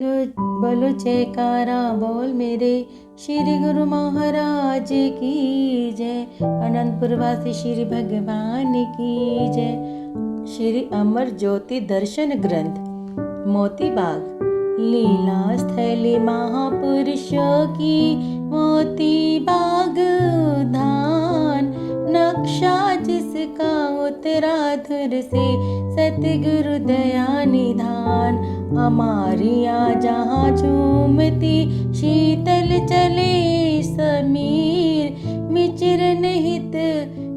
बोलो जयकारा बोल मेरे श्री गुरु महाराज की जय। अनंतपुर वासी श्री भगवान की जय। श्री अमर ज्योति दर्शन ग्रंथ मोती बाग। लीला स्थली महापुरुषों की मोती बाग धान। नक्शा जिसका उत्तराधुर से सतगुरु दया निधान। हमारिया जहाँ झूमती शीतल चले समीर। मिचरन हित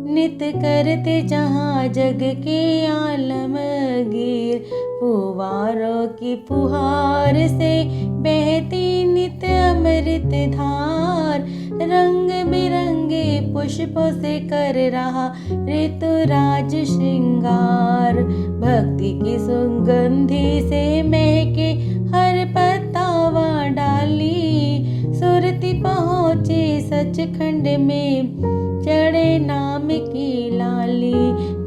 नित करते जहाँ जग के आलमगीर। फुवारों की फुहार से बहती नित अमृत धार। रंग बिरंगे पुष्पों से कर रहा ऋतुराज श्रृंगार। भक्ति की सुगंधि से महके हर पत्तावा डाली। सुरती पहुँचे सचखंड में चढ़े नाम की लाली।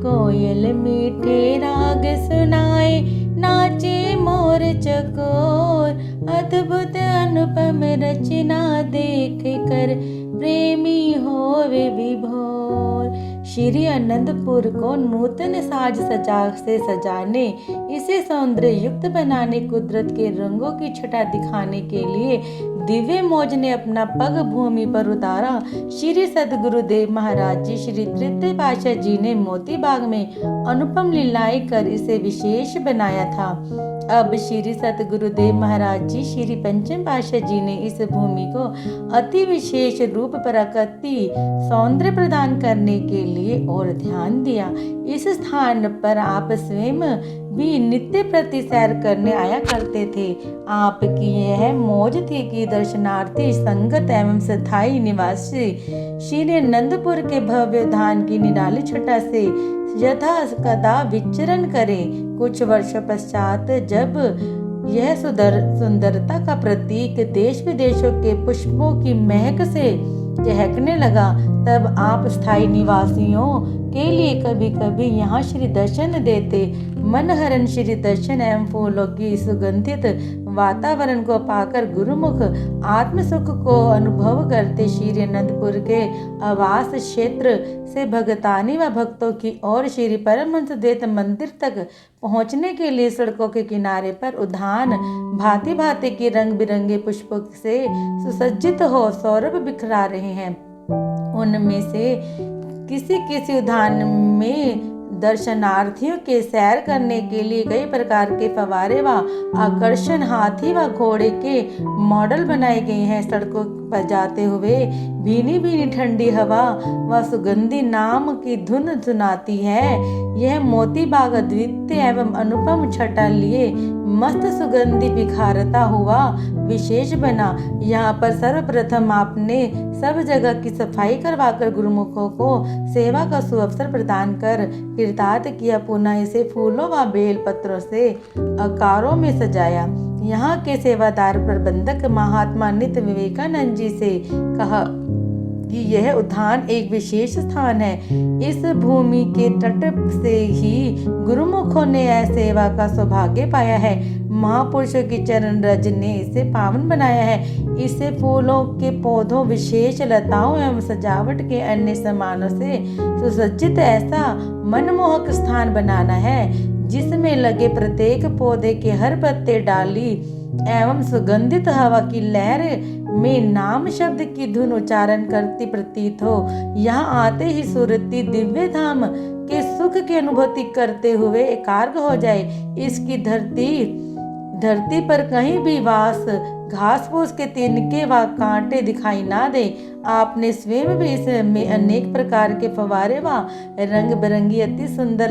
कोयल मीठे राग सुनाए नाचे मोर चकोर। अद्भुत अनुपम रचना देख कर प्रेमी होवे विभोर। श्री अनंतपुर को नूतन साज सजा से सजाने, इसे सौंदर्य युक्त बनाने, कुदरत के रंगों की छटा दिखाने के लिए दिव्य मौज ने अपना पग भूमि पर उतारा। श्री सदगुरुदेव महाराज जी श्री तृतीय पातशाह जी ने मोती बाग में अनुपम लीलाएं कर इसे विशेष बनाया था। अब श्री सतगुरुदेव महाराज जी श्री पंचम पातशाह जी ने इस भूमि को अति विशेष रूप प्रकृति सौंदर्य प्रदान करने के लिए और ध्यान दिया। इस स्थान पर आप स्वयं भी नित्य प्रति सैर करने आया करते थे। आपकी यह मौज थी कि दर्शनार्थी संगत एवं स्थायी निवासी श्री अनंतपुर के भव्य धाम की निराली छटा से यथा कदा विचरण करे। कुछ वर्षों पश्चात जब यह सुंदरता का प्रतीक देश विदेशों के पुष्पों की महक से चहकने लगा, तब आप स्थायी निवासियों के लिए कभी कभी यहाँ श्री दर्शन देते। मनहरण श्री दर्शन एवं फूलों की सुगंधित वातावरण को पाकर गुरुमुख आत्म सुख को अनुभव करते श्री अनंतपुर के आवास क्षेत्र से भगतानी व भक्तों की और श्री परमहंस देत मंदिर तक पहुँचने के लिए सड़कों के किनारे पर उद्यान भांति भांति के रंग बिरंगे पुष्पों से सुसज्जित हो सौरभ बिखरा रहे हैं। उनमें से किसी किसी उद्यान में दर्शनार्थियों के सैर करने के लिए कई प्रकार के फव्वारे व आकर्षण हाथी व घोड़े के मॉडल बनाए गए हैं। सड़कों पर जाते हुए भीनी भीनी ठंडी हवा व सुगंधी नाम की धुन सुनाती है। यह मोती बाग अद्वितीय एवं अनुपम छटा लिए मस्त सुगंधी बिखारता हुआ विशेष बना। यहाँ पर सर्वप्रथम आपने सब जगह की सफाई करवाकर गुरुमुखों को सेवा का सुअवसर प्रदान कर कृतार्थ किया। पुनः इसे फूलों व बेल पत्रों से आकारों में सजाया। यहाँ के सेवादार प्रबंधक महात्मा नित्य विवेकानंद जी से कहा कि यह उद्यान एक विशेष स्थान है। इस भूमि के तट से ही गुरुमुखों ने यह सेवा का सौभाग्य पाया है। महापुरुषों की चरण रज ने इसे पावन बनाया है। इसे फूलों के पौधों, विशेष लताओं एवं सजावट के अन्य सामानों से सुसज्जित ऐसा मनमोहक स्थान बनाना है जिसमें लगे प्रत्येक पौधे के हर पत्ते, डाली एवं सुगंधित हवा की लहर में नाम शब्द की धुन उच्चारण करती प्रतीत हो। यहाँ आते ही सुरती दिव्य धाम के सुख की अनुभूति करते हुए एकाग्र हो जाए। इसकी धरती पर कहीं भी घास फूस के तिनके व कांटे दिखाई ना दे। आपने स्वयं भी इसमें अनेक प्रकार के फव्वारे व रंग बिरंगी अति सुंदर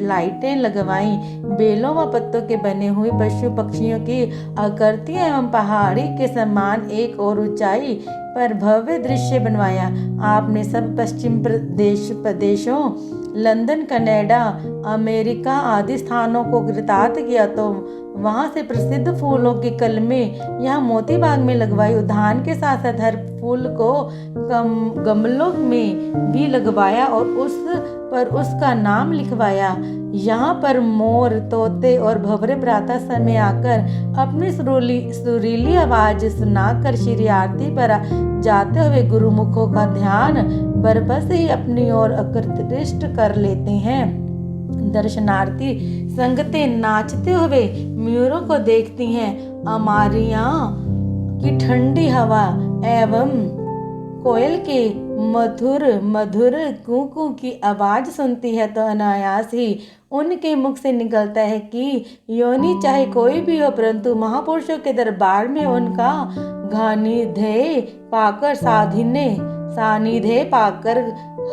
लाइटें लगवाई। बेलों व पत्तों के बने हुए पशु पक्षियों की आकृति एवं पहाड़ी के समान एक और ऊंचाई पर भव्य दृश्य बनवाया। आपने सब पश्चिम प्रदेशों लंदन, कनाडा, अमेरिका आदि स्थानों को कृतार्थ किया तो वहाँ से प्रसिद्ध फूलों की कलमें यहाँ मोती बाग में लगवाई। उद्यान के साथ साथ हर फूल को गमलों में भी लगवाया और उस पर उसका नाम लिखवाया। यहाँ पर मोर, तोते और भंवरे प्रातः समय आकर अपनी सुरीली आवाज सुनाकर श्री आरती पर जाते हुए गुरुमुखों का ध्यान बरबस ही अपनी ओर आकृष्ट कर लेते हैं। दर्शनार्थी संगतें नाचते हुए मयूरों को देखती हैं। अमारियां की ठंडी हवा एवं कोयल के मधुर मधुर कू की आवाज सुनती है तो अनायास ही उनके मुख से निकलता है कि योनि चाहे कोई भी हो, परंतु महापुरुषों के दरबार में उनका सानिध्य पाकर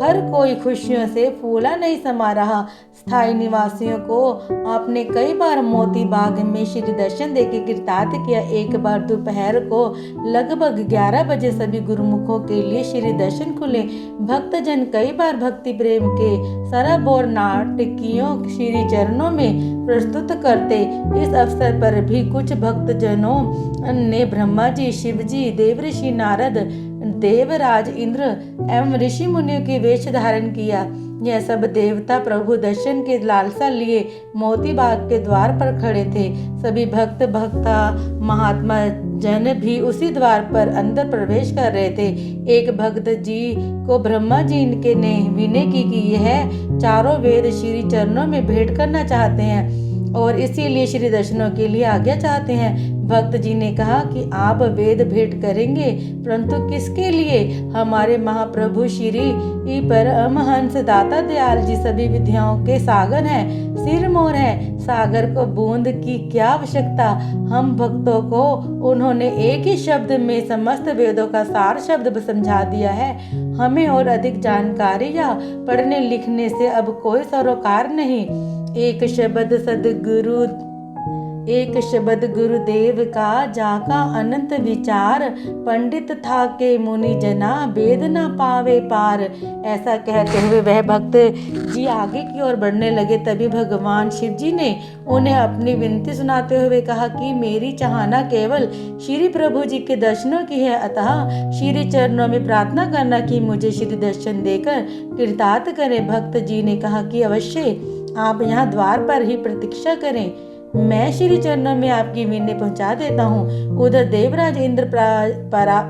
हर कोई खुशियों से फूला नहीं समा रहा। स्थायी निवासियों को आपने कई बार मोती बाग में श्री दर्शन देके कृतार्थ किया। एक बार दोपहर को लगभग 11 बजे सभी गुरुमुखों के लिए श्री दर्शन खुले। भक्तजन कई बार भक्ति प्रेम के सराबोर नाटकियों श्री चरणों में प्रस्तुत करते। इस अवसर पर भी कुछ भक्तजनों ने ब्रह्मा जी, शिव जी, देवऋषि नारद, देवराज इंद्र एवं ऋषि मुनियों के वेश धारण किया। यह सब देवता प्रभु दर्शन के लालसा लिए मोती बाग के द्वार पर खड़े थे। सभी भक्ता महात्मा जन भी उसी द्वार पर अंदर प्रवेश कर रहे थे। एक भक्त जी को ब्रह्मा जी इनके ने विनय की कि यह चारों वेद श्री चरणों में भेंट करना चाहते हैं और इसीलिए श्री दर्शनों के लिए आज्ञा चाहते हैं। भक्त जी ने कहा कि आप वेद भेंट करेंगे, परंतु किसके लिए? हमारे महाप्रभु श्री परमहंस दाता दयाल जी सभी विद्याओं के सागर हैं, सिरमौर हैं। सागर को बूंद की क्या आवश्यकता? हम भक्तों को उन्होंने एक ही शब्द में समस्त वेदों का सार शब्द समझा दिया है। हमें और अधिक जानकारी या पढ़ने लिखने से अब कोई सरोकार नहीं। एक शब्द गुरुदेव का जाका अनंत विचार, पंडित था के मुनि जना वेद न पावे पार। ऐसा कहते हुए वह भक्त जी आगे की ओर बढ़ने लगे। तभी भगवान शिव जी ने उन्हें अपनी विनती सुनाते हुए कहा कि मेरी चाहना केवल श्री प्रभु जी के दर्शनों की है, अतः श्री चरणों में प्रार्थना करना कि मुझे श्री दर्शन देकर कृतार्थ करें। भक्त जी ने कहा कि अवश्य आप यहाँ द्वार पर ही प्रतीक्षा करें, मैं श्री चरणों में आपकी विनय पहुंचा देता हूँ। उधर देवराज इंद्र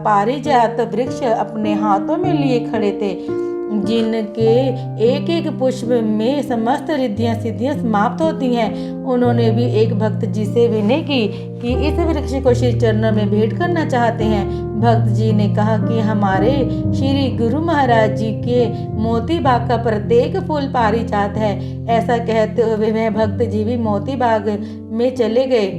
पारिजात वृक्ष अपने हाथों में लिए खड़े थे, जिनके एक एक पुष्प में समस्त रिद्धियां सिद्धियां समाप्त होती हैं। उन्होंने भी एक भक्त जी से विनय की कि इस वृक्ष को श्री चरणों में भेंट करना चाहते हैं। भक्त जी ने कहा कि हमारे श्री गुरु महाराज जी के मोती बाग का प्रत्येक फूल पारिजात है। ऐसा कहते हुए वह भक्त जी भी मोती बाग में चले गए।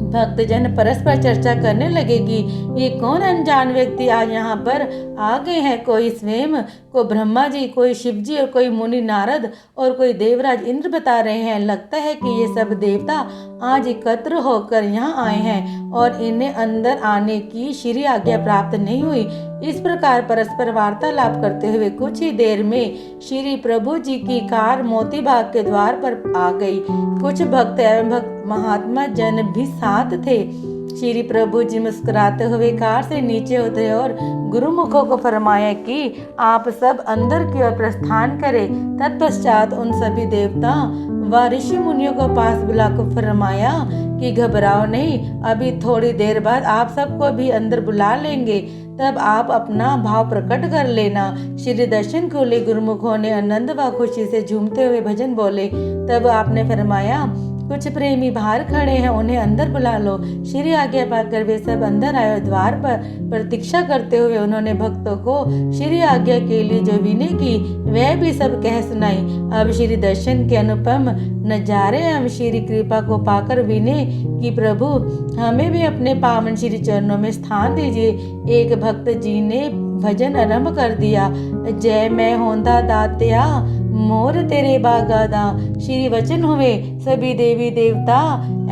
भक्तजन परस्पर चर्चा करने लगे कि ये कौन अनजान व्यक्ति आज यहाँ पर आ गए हैं। कोई स्वयं को ब्रह्मा जी, कोई शिव जी और कोई मुनि नारद और कोई देवराज इंद्र बता रहे हैं। लगता है कि ये सब देवता आज एकत्र होकर यहाँ आए हैं और इन्हें अंदर आने की श्री आज्ञा प्राप्त नहीं हुई। इस प्रकार परस्पर वार्तालाप करते हुए कुछ ही देर में श्री प्रभु जी की कार मोती बाग के द्वार पर आ गई। कुछ भक्त एवं भक्त महात्मा जन भी साथ थे। श्री प्रभु जी मुस्कुराते हुए कार से नीचे उतरे और गुरुमुखों को फरमाया कि आप सब अंदर की ओर प्रस्थान करें। तत्पश्चात उन सभी देवता व ऋषि मुनियों को पास बुलाकर फरमाया कि घबराओ नहीं, अभी थोड़ी देर बाद आप सबको भी अंदर बुला लेंगे, तब आप अपना भाव प्रकट कर लेना। श्री दर्शन खोले। गुरुमुखों ने आनंद व खुशी से झूमते हुए भजन बोले। तब आपने फरमाया कुछ प्रेमी बाहर खड़े हैं, उन्हें अंदर बुला लो। श्री आज्ञा पाकर वे सब अंदर आए। द्वार पर प्रतीक्षा करते हुए उन्होंने भक्तों को श्री आज्ञा के लिए जो विनय की वह भी सब कह सुनाई। अब श्री दर्शन के अनुपम नजारे एवं श्री कृपा को पाकर विनय कि प्रभु हमें भी अपने पावन श्री चरणों में स्थान दीजिए। एक भक्त जी ने भजन आरंभ कर दिया। जय मैं होंदा दात्या मोर तेरे बागादा। श्री वचन हुए। सभी देवी देवता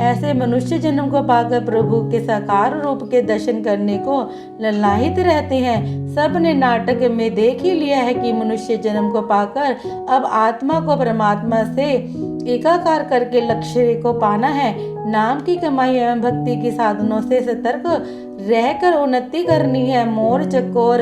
ऐसे मनुष्य जन्म को पाकर प्रभु के साकार रूप के दर्शन करने को ललाहित रहते हैं। सब ने नाटक में देख ही लिया है कि मनुष्य जन्म को पाकर अब आत्मा को परमात्मा से एकाकार करके लक्ष्य को पाना है। नाम की कमाई एवं भक्ति के साधनों से सतर्क रहकर उन्नति करनी है। मोर चकोर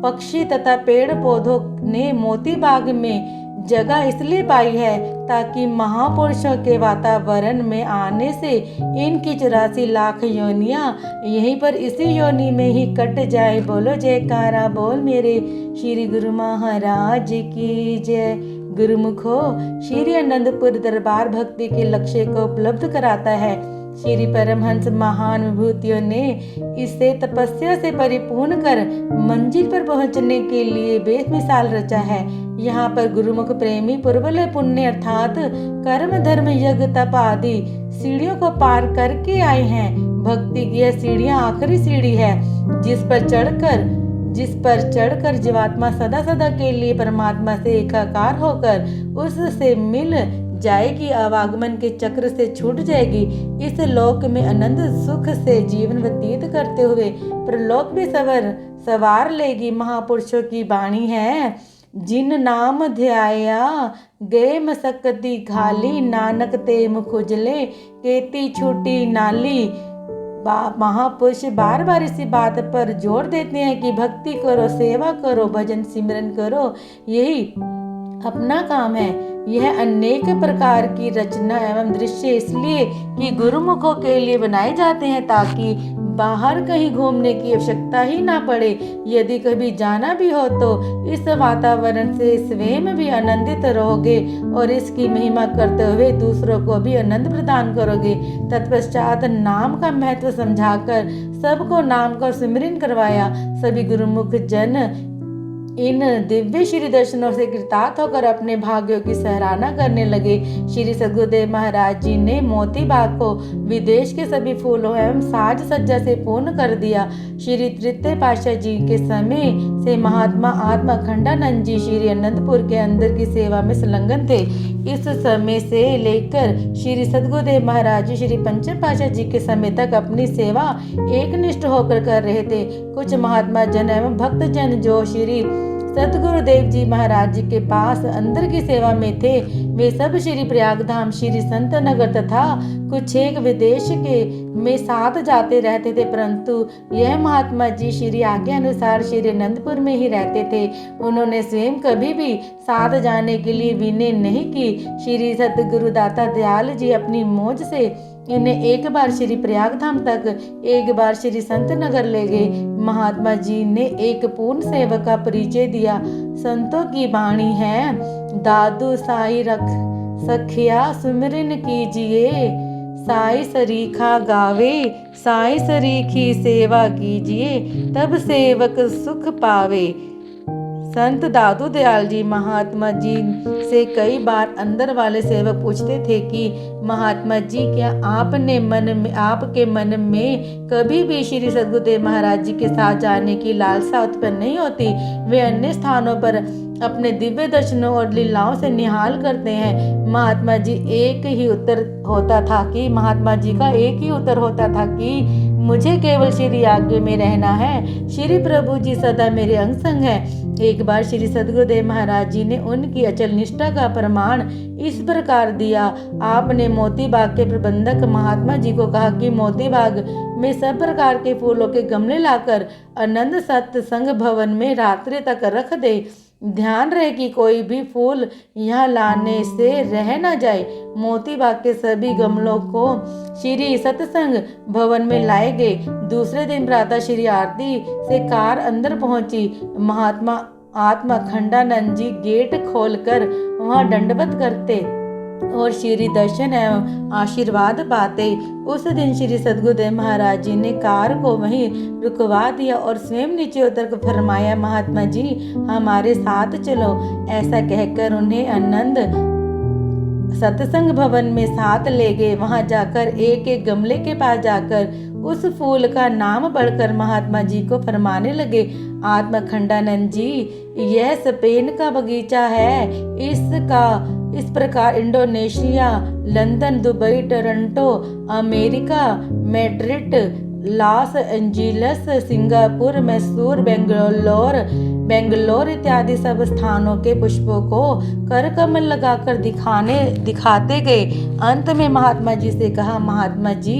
पक्षी तथा पेड़ पौधों ने मोती बाग में जगह इसलिए पाई है ताकि महापुरुषों के वातावरण में आने से इनकी 84 लाख योनियां यहीं पर इसी योनि में ही कट जाए। बोलो जयकारा बोल मेरे श्री गुरु महाराज की जय। गुरुमुखो श्री आनंदपुर दरबार भक्ति के लक्ष्य को उपलब्ध कराता है। श्री परमहंस महान विभूतियों ने इसे तपस्या से परिपूर्ण कर मंजिल पर पहुंचने के लिए बेमिसाल रचा है। यहाँ पर गुरुमुख प्रेमी पूर्वलय पुण्य अर्थात कर्म धर्म यज्ञ तप आदि सीढ़ियों को पार करके आए हैं। भक्ति की यह सीढ़ियां आखिरी सीढ़ी है जिस पर चढ़कर जीवात्मा सदा सदा के लिए परमात्मा से एकाकार होकर उससे मिल जाएगी, आवागमन के चक्र से छूट जाएगी। इस लोक में आनंद सुख से जीवन व्यतीत करते हुए परलोक में सवार लेगी। महापुरुषों की वाणी है, जिन नाम ध्याया गए मसक्कती घाली, नानक ते मुख उजले केती छूटी नाली। महापुरुष बार बार इसी बात पर जोर देते हैं कि भक्ति करो, सेवा करो, भजन सिमरन करो, यही अपना काम है। यह अनेक प्रकार की रचना एवं दृश्य इसलिए कि गुरुमुखों के लिए बनाए जाते हैं ताकि बाहर कहीं घूमने की आवश्यकता ही ना पड़े। यदि कभी जाना भी हो तो इस वातावरण से स्वयं भी आनंदित रहोगे और इसकी महिमा करते हुए दूसरों को भी आनंद प्रदान करोगे। तत्पश्चात नाम का महत्व समझाकर सबको नाम का सिमरन करवाया। सभी गुरुमुख जन इन दिव्य श्री दर्शनों से कृतार्थ होकर अपने भाग्यों की सराहना करने लगे। श्री सद्गुरुदेव महाराज जी ने मोती बाग को विदेश के सभी फूलों एवं साज सज्जा से पूर्ण कर दिया। श्री तृतीय पातशाह जी के समय से महात्मा आत्मा अखंडानंद जी श्री अनंतपुर के अंदर की सेवा में संलग्न थे। इस समय से लेकर श्री सद्गुरुदेव महाराज जी श्री पंचम पातशाह जी के समय तक अपनी सेवा एकनिष्ठ होकर कर रहे थे। कुछ महात्मा जन एवं भक्त जन जो श्री सतगुरुदेव जी महाराज जी के पास अंदर की सेवा में थे, वे सब श्री प्रयागधाम, श्री संत नगर तथा कुछ एक विदेश के में साथ जाते रहते थे, परंतु यह महात्मा जी श्री आज्ञा अनुसार श्री अनंतपुर में ही रहते थे। उन्होंने स्वयं कभी भी साथ जाने के लिए विनय नहीं की। श्री सतगुरुदाता दयाल जी अपनी मौज से इन्हें एक बार श्री प्रयागधाम तक, एक बार श्री संत नगर ले गए। महात्मा जी ने एक पूर्ण सेवक का परिचय दिया। संतों की वाणी है, दादू साई रख सखिया सुमिरन कीजिए, साई सरीखा गावे, साई सरीखी सेवा कीजिए, तब सेवक सुख पावे। संत दादू दयाल जी महात्मा जी से कई बार अंदर वाले सेवक पूछते थे कि महात्मा जी क्या आपके मन में कभी भी श्री सद्गुरुदेव महाराज जी के साथ जाने की लालसा उत्पन्न नहीं होती? वे अन्य स्थानों पर अपने दिव्य दर्शनों और लीलाओं से निहाल करते हैं। महात्मा जी का एक ही उत्तर होता था कि मुझे केवल श्री आज्ञा में रहना है, श्री प्रभु जी सदा मेरे अंग संग है। एक बार श्री सद्गुरुदेव महाराज जी ने उनकी अचल निष्ठा का प्रमाण इस प्रकार दिया। आपने मोती बाग के प्रबंधक महात्मा जी को कहा कि मोती बाग में सब प्रकार के फूलों के गमले लाकर आनंद सत्संग भवन में रात्रि तक रख दे। ध्यान रहे कि कोई भी फूल यहाँ लाने से रह न जाए। मोती बाग के सभी गमलों को श्री सत्संग भवन में लाए गए। दूसरे दिन प्रातः श्री आरती से कार अंदर पहुंची। महात्मा आत्मा अखंडानंद जी गेट खोलकर वहां दंडवत करते और श्री दर्शन एवं आशीर्वाद पाते। उस दिन श्री सद्गुरुदेव महाराज जी ने कार को वहीं रुकवा दिया और स्वयं नीचे उतर कर फरमाया, महात्मा जी हमारे साथ चलो। ऐसा कहकर उन्हें आनंद सत्संग भवन में साथ ले गए। वहां जाकर एक एक गमले के पास जाकर उस फूल का नाम पढ़कर महात्मा जी को फरमाने लगे, आत्मा खंडानंद जी यह स्पेन का बगीचा है। इस प्रकार Indonesia, London, Dubai, Toronto, America, Madrid, Los Angeles, Singapore, Mysore, Bangalore इत्यादि सब स्थानों के पुष्पों को कर कमल लगाकर दिखाते गए। अंत में महात्मा जी से कहा, महात्मा जी,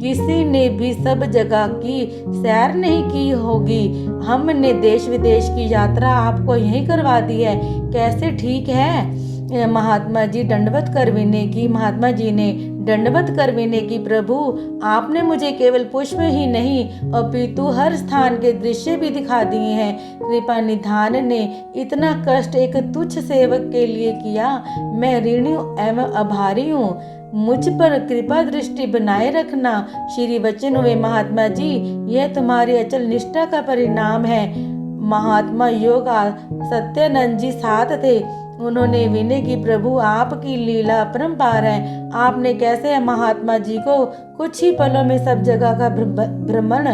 किसी ने भी सब जगह की सैर नहीं की होगी। हमने देश विदेश की यात्रा आपको यहीं करवा दी है, कैसे ठीक है? महात्मा जी दंडवत कर विनय की। महात्मा जी ने दंडवत कर विनय की, प्रभु आपने मुझे केवल पुष्प ही नहीं अपितु हर स्थान के दृश्य भी दिखा दिए हैं। कृपा निधान ने इतना कष्ट एक तुच्छ सेवक के लिए किया, मैं ऋणी एवं आभारी हूँ। मुझ पर कृपा दृष्टि बनाए रखना। श्री वचन हुए, महात्मा जी यह तुम्हारी अचल निष्ठा का परिणाम है। महात्मा योग सत्यानंद जी साथ थे। उन्होंने विनय की, प्रभु आपकी लीला अपरंपार है। आपने कैसे महात्मा जी को कुछ ही पलों में सब जगह का भ्रमण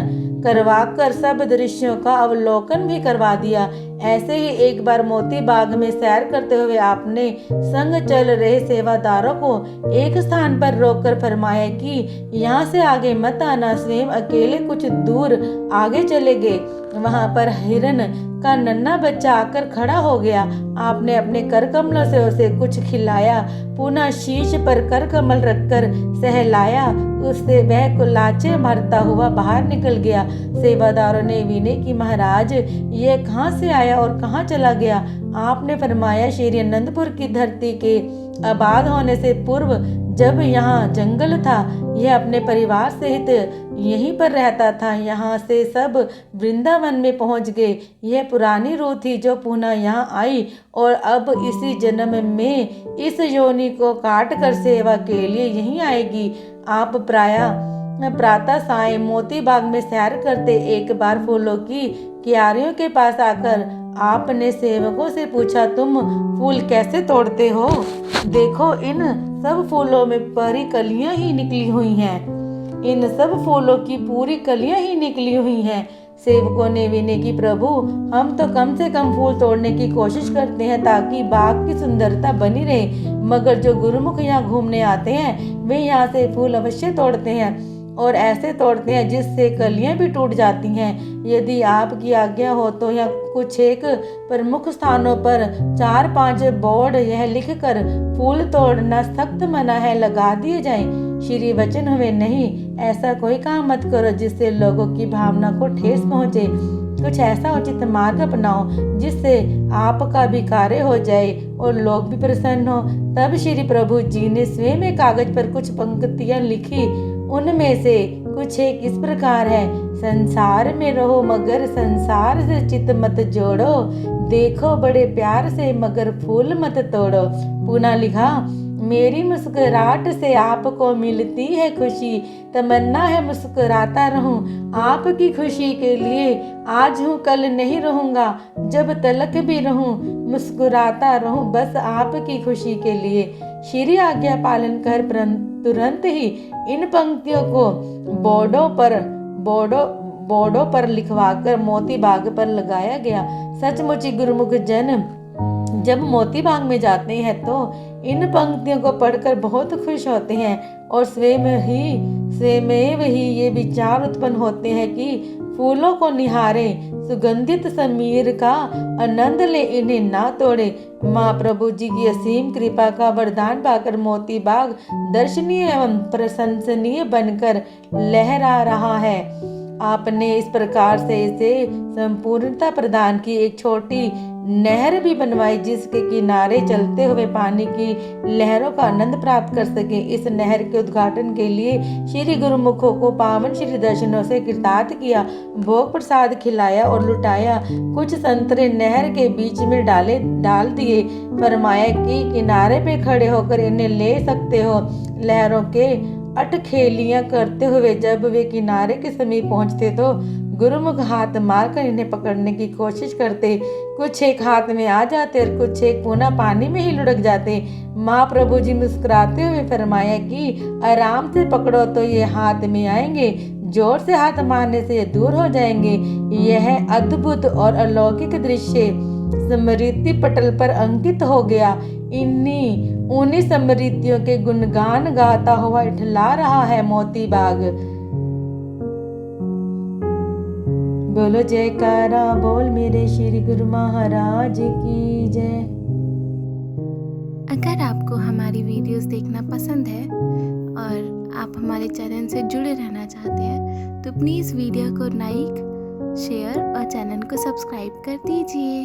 करवाकर सब दृश्यों का अवलोकन भी करवा दिया। ऐसे ही एक बार मोती बाग में सैर करते हुए आपने संग चल रहे सेवादारों को एक स्थान पर रोककर फरमाया कि यहाँ से आगे मत आना। स्वयं अकेले कुछ दूर आगे चले गए। वहां पर हिरन का नन्हा बच्चा आकर खड़ा हो गया। आपने अपने कर कमलों से उसे कुछ खिलाया, पुनः शीश पर कर कमल रखकर सहलाया। उससे वह कुलाचे मारता हुआ बाहर निकल गया। सेवादारों ने विनय की, महाराज यह कहाँ से आया और कहाँ चला गया? आपने फरमाया, श्री अनंतपुर की धरती के आबाद होने से पूर्व जब यहाँ जंगल था, यह अपने परिवार सहित यहीं पर रहता था। यहाँ से सब वृंदावन में पहुँच गए। यह पुरानी रूह थी जो पुनः यहाँ आई और अब इसी जन्म में इस योनि को काट कर सेवा के लिए यहीं आएगी। आप प्रातः साय मोती बाग में सैर करते एक बार फूलों की क्यारियों के पास आकर आपने सेवकों से पूछा, तुम फूल कैसे तोड़ते हो? देखो इन सब फूलों में पूरी कलियां ही निकली हुई हैं। इन सब फूलों की पूरी कलियां ही निकली हुई हैं। सेवकों ने विनय की, प्रभु हम तो कम से कम फूल तोड़ने की कोशिश करते हैं ताकि बाग की सुंदरता बनी रहे, मगर जो गुरुमुख यहाँ घूमने आते हैं वे यहाँ से फूल अवश्य तोड़ते हैं और ऐसे तोड़ते हैं जिससे कलियां भी टूट जाती हैं। यदि आपकी आज्ञा हो तो यहाँ कुछ एक प्रमुख स्थानों पर 4-5 बोर्ड यह लिखकर फूल तोड़ना सख्त मना है लगा दिए जाएं। श्री वचन हुए, नहीं, ऐसा कोई काम मत करो जिससे लोगों की भावना को ठेस पहुँचे। कुछ ऐसा उचित मार्ग अपनाओ जिससे आपका भी कार्य हो जाए और लोग भी प्रसन्न हो। तब श्री प्रभु जी ने स्वयं एक कागज पर कुछ पंक्तियां लिखी। उनमें से कुछ एक इस प्रकार है, संसार में रहो मगर संसार से चित मत जोड़ो, देखो बड़े प्यार से मगर फूल मत तोड़ो। पुनः लिखा, मेरी मुस्कुराहट से आपको मिलती है खुशी, तमन्ना है मुस्कुराता रहूं आपकी खुशी के लिए। आज हूँ कल नहीं रहूंगा, जब तलक भी रहूं मुस्कुराता रहूं बस आपकी खुशी के लिए। श्री आज्ञा पालन कर तुरंत ही इन पंक्तियों को बोर्डों पर लिखवाकर मोती बाग पर लगाया गया। सचमुच गुरुमुख जन जब मोती बाग में जाते हैं तो इन पंक्तियों को पढ़कर बहुत खुश होते हैं और स्वयं ही ये विचार उत्पन्न होते हैं कि फूलों को निहारें, सुगंधित समीर का आनंद ले, इन्हें ना तोड़े। माँ प्रभु जी की असीम कृपा का वरदान पाकर मोती बाग दर्शनीय एवं प्रशंसनीय बनकर लहरा रहा है। आपने इस प्रकार से इसे संपूर्णता प्रदान की। एक छोटी नहर भी बनवाई जिसके किनारे चलते हुए पानी की लहरों का आनंद प्राप्त कर सके। इस नहर के उद्घाटन के लिए श्री गुरुमुखों को पावन श्री दर्शनों से कृतार्थ किया, भोग प्रसाद खिलाया और लुटाया। कुछ संतरे नहर के बीच में डाल दिए। फरमाया कि किनारे पे खड़े होकर इन्हें ले सकते हो। लहरों के अटखेलियां करते हुए जब वे किनारे के समीप पहुंचते तो गुरुमुख हाथ मारकर इन्हें पकड़ने की कोशिश करते। कुछ एक हाथ में आ जाते और कुछ एक पुनः पानी में ही लुढ़क जाते। माँ प्रभु जी मुस्कुराते हुए फरमाया कि आराम से पकड़ो तो ये हाथ में आएंगे, जोर से हाथ मारने से ये दूर हो जाएंगे। यह अद्भुत और अलौकिक दृश्य स्मृति पटल पर अंकित हो गया। उन्हीं स्मृतियों के गुणगान गाता हुआ इठला रहा है मोती बाग। बोलो जयकारा बोल मेरे श्री गुरु महाराज की जय। अगर आपको हमारी वीडियोस देखना पसंद है और आप हमारे चैनल से जुड़े रहना चाहते हैं तो प्लीज़ वीडियो को लाइक, शेयर और चैनल को सब्सक्राइब कर दीजिए।